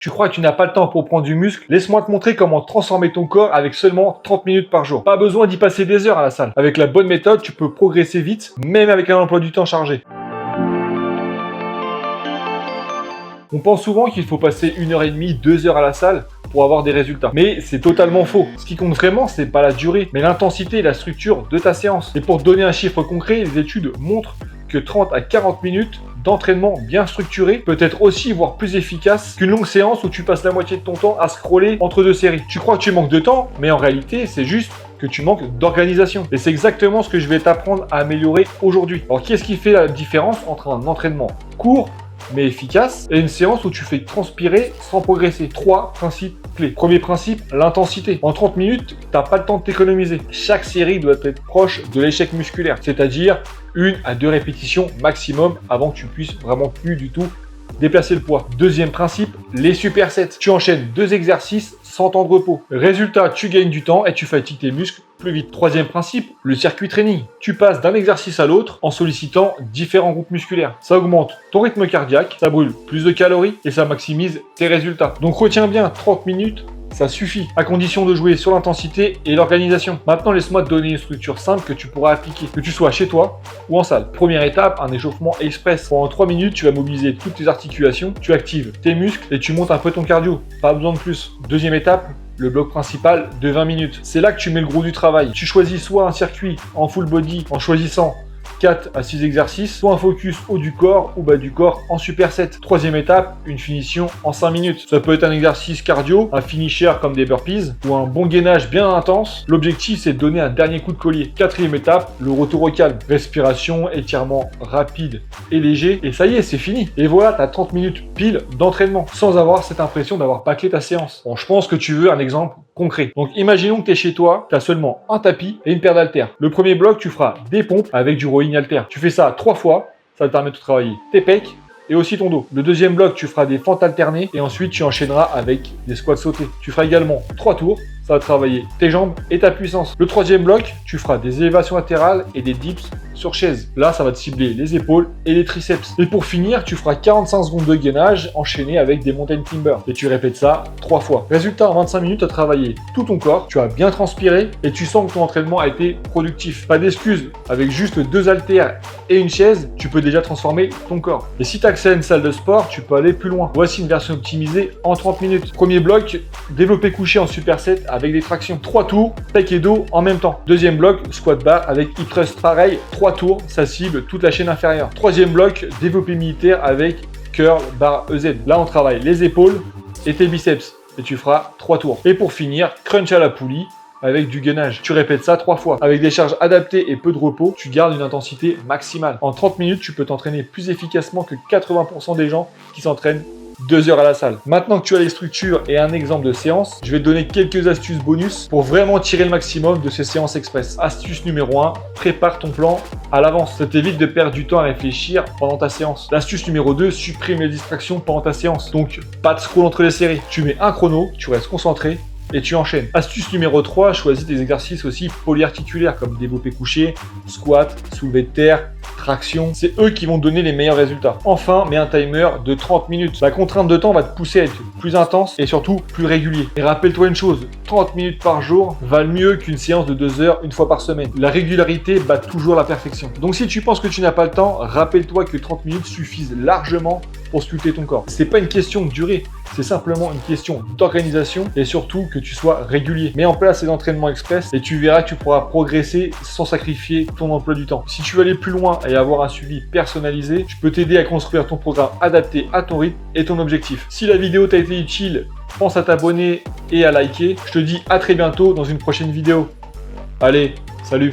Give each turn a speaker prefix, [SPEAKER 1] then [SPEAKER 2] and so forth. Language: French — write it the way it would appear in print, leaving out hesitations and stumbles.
[SPEAKER 1] Tu crois que tu n'as pas le temps pour prendre du muscle? Laisse-moi te montrer comment transformer ton corps avec seulement 30 minutes par jour. Pas besoin d'y passer des heures à la salle. Avec la bonne méthode, tu peux progresser vite, même avec un emploi du temps chargé. On pense souvent qu'il faut passer 1h30, 2 heures à la salle pour avoir des résultats. Mais c'est totalement faux. Ce qui compte vraiment, c'est pas la durée, mais l'intensité et la structure de ta séance. Et pour te donner un chiffre concret, les études montrent que 30 à 40 minutes d'entraînement bien structuré peut être aussi, voire plus efficace qu'une longue séance où tu passes la moitié de ton temps à scroller entre deux séries. Tu crois que tu manques de temps, mais en réalité, c'est juste que tu manques d'organisation. Et c'est exactement ce que je vais t'apprendre à améliorer aujourd'hui. Alors, qu'est-ce qui fait la différence entre un entraînement court mais efficace et une séance où tu fais transpirer sans progresser? 3 principes clés. Premier principe, l'intensité. En 30 minutes, tu n'as pas le temps de t'économiser. Chaque série doit être proche de l'échec musculaire, c'est-à-dire 1 à 2 répétitions maximum avant que tu puisses vraiment plus du tout déplacer le poids. Deuxième principe, les supersets. Tu enchaînes 2 exercices sans temps de repos. Résultat, tu gagnes du temps et tu fatigues tes muscles plus vite. Troisième principe, le circuit training. Tu passes d'un exercice à l'autre en sollicitant différents groupes musculaires. Ça augmente ton rythme cardiaque, ça brûle plus de calories et ça maximise tes résultats. Donc retiens bien, 30 minutes, ça suffit, à condition de jouer sur l'intensité et l'organisation. Maintenant, laisse-moi te donner une structure simple que tu pourras appliquer, que tu sois chez toi ou en salle. Première étape, un échauffement express. Pendant 3 minutes, tu vas mobiliser toutes tes articulations, tu actives tes muscles et tu montes un peu ton cardio. Pas besoin de plus. Deuxième étape, le bloc principal de 20 minutes. C'est là que tu mets le gros du travail. Tu choisis soit un circuit en full body en choisissant 4 à 6 exercices, soit un focus haut du corps ou bas du corps en superset. Troisième étape, une finition en 5 minutes. Ça peut être un exercice cardio, un finisher comme des burpees ou un bon gainage bien intense. L'objectif, c'est de donner un dernier coup de collier. Quatrième étape, le retour au calme. Respiration, étirement rapide et léger. Et ça y est, c'est fini. Et voilà, tu as 30 minutes pile d'entraînement sans avoir cette impression d'avoir bâclé ta séance. Bon, je pense que tu veux un exemple concret. Donc, imaginons que tu es chez toi, tu as seulement un tapis et une paire d'haltères. Le premier bloc, tu feras des pompes avec du rowing haltère. Tu fais ça 3 fois, ça te permet de travailler tes pecs et aussi ton dos. Le deuxième bloc, tu feras des fentes alternées et ensuite tu enchaîneras avec des squats sautés. Tu feras également 3 tours, ça va travailler tes jambes et ta puissance. Le troisième bloc, tu feras des élévations latérales et des dips sur chaise. Là, ça va te cibler les épaules et les triceps. Et pour finir, tu feras 45 secondes de gainage enchaîné avec des mountain climbers. Et tu répètes ça 3 fois. Résultat, en 25 minutes, tu as travaillé tout ton corps, tu as bien transpiré et tu sens que ton entraînement a été productif. Pas d'excuses, avec juste 2 haltères et une chaise, tu peux déjà transformer ton corps. Et si tu as accès à une salle de sport, tu peux aller plus loin. Voici une version optimisée en 30 minutes. Premier bloc, développé couché en superset avec des tractions. 3 tours, pec et dos en même temps. Deuxième bloc, squat bar avec hip thrust pareil. 3 tours, ça cible toute la chaîne inférieure. Troisième bloc, développé militaire avec curl barre EZ. Là, on travaille les épaules et tes biceps. Et tu feras 3 tours. Et pour finir, crunch à la poulie avec du gainage. Tu répètes ça 3 fois. Avec des charges adaptées et peu de repos, tu gardes une intensité maximale. En 30 minutes, tu peux t'entraîner plus efficacement que 80% des gens qui s'entraînent 2 heures à la salle. Maintenant que tu as les structures et un exemple de séance, je vais te donner quelques astuces bonus pour vraiment tirer le maximum de ces séances express. Astuce numéro 1, prépare ton plan à l'avance. Ça t'évite de perdre du temps à réfléchir pendant ta séance. L'astuce numéro 2, supprime les distractions pendant ta séance. Donc, pas de scroll entre les séries. Tu mets un chrono, tu restes concentré et tu enchaînes. Astuce numéro 3, choisis des exercices aussi polyarticulaires comme développé couché, squat, soulevé de terre, traction. C'est eux qui vont donner les meilleurs résultats. Enfin, mets un timer de 30 minutes. La contrainte de temps va te pousser à être plus intense et surtout plus régulier. Et rappelle-toi une chose, 30 minutes par jour valent mieux qu'une séance de 2 heures une fois par semaine. La régularité bat toujours la perfection. Donc si tu penses que tu n'as pas le temps, rappelle-toi que 30 minutes suffisent largement pour sculpter ton corps. C'est pas une question de durée, c'est simplement une question d'organisation et surtout que tu sois régulier. Mets en place ces entraînements express et tu verras que tu pourras progresser sans sacrifier ton emploi du temps. Si tu veux aller plus loin et avoir un suivi personnalisé, je peux t'aider à construire ton programme adapté à ton rythme et ton objectif. Si la vidéo t'a été utile, pense à t'abonner et à liker. Je te dis à très bientôt dans une prochaine vidéo. Allez, salut!